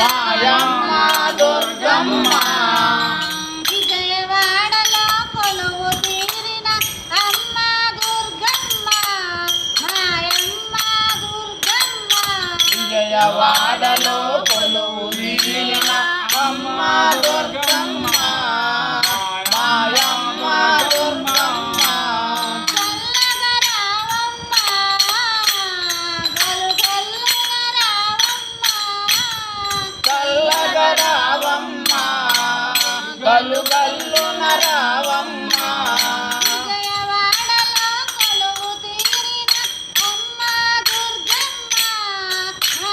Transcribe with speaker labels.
Speaker 1: మాయమ్మ దుర్గమ్మ
Speaker 2: విజయవాడలో కొలువు తీరిన అమ్మ దుర్గమ్మ మాయమ్మ దుర్గమ్మ
Speaker 1: విజయవాడలో కొలువు తీరిన అమ్మ దుర్గమ్మ మాయమ్మ దుర్గమ్మ చల్లగా రావమ్మ గలుగ